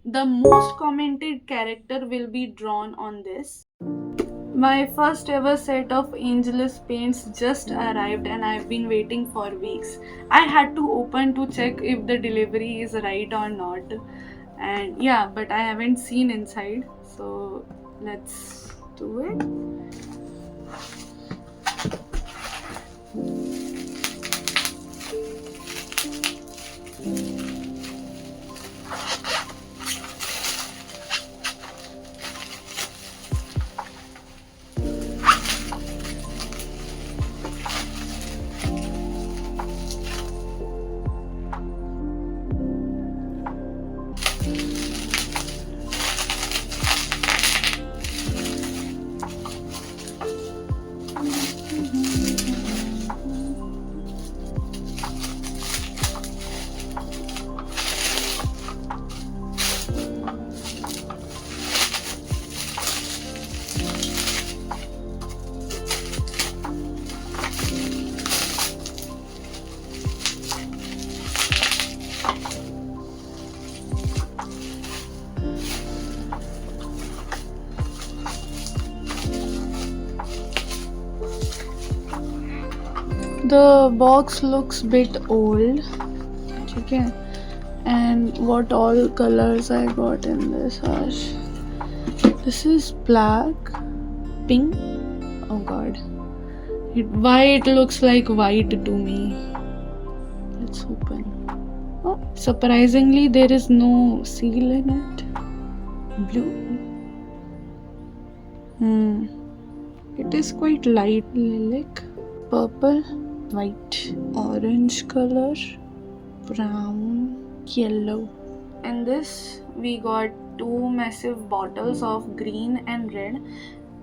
The most commented character will be drawn on this. My first ever set of Angelis paints just arrived and I've been waiting for weeks. I had to open to check if the delivery is right or not. And yeah, but I haven't seen inside. So let's do it. The box looks bit old. Okay. And what all colors I got in this are. This is black, pink. Oh god. Why it looks like white to me? Let's open. Oh, surprisingly, there is no seal in it. Blue. It is quite light lilac. Purple, white, orange color, brown, yellow. In this, we got two massive bottles of green and red.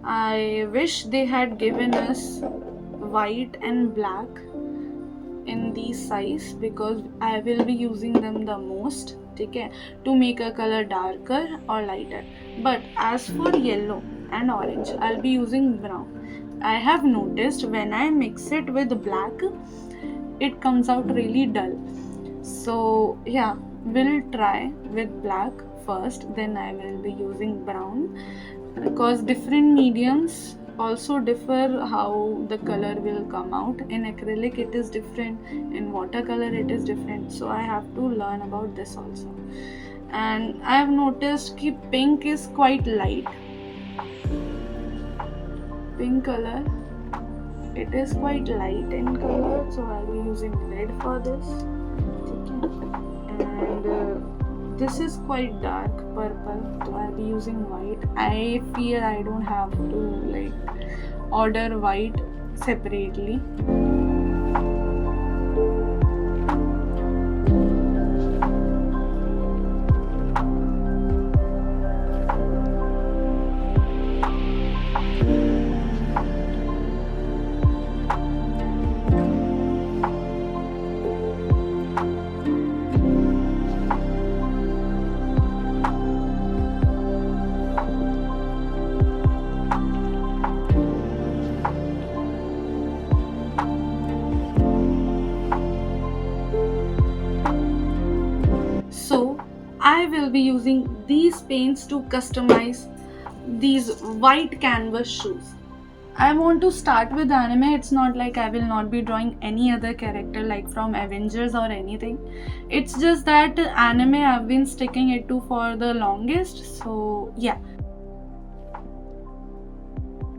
I wish they had given us white and black in these size because I will be using them the most, okay, to make a color darker or lighter. But as for yellow and orange, I'll be using brown. I have noticed when I mix it with black, it comes out really dull. So yeah, we'll try with black first, then I will be using brown because different mediums also differ how the color will come out. In acrylic it is different, in watercolor it is different, so I have to learn about this also. And I have noticed that pink is quite light. Pink color, it is quite light in color, so I'll be using red for this. And this is quite dark purple, so I'll be using white. I fear I don't have to like order white separately. So I will be using these paints to customize these white canvas shoes. I want to start with anime. It's not like I will not be drawing any other character like from Avengers or anything. It's just that anime I've been sticking it to for the longest. So yeah,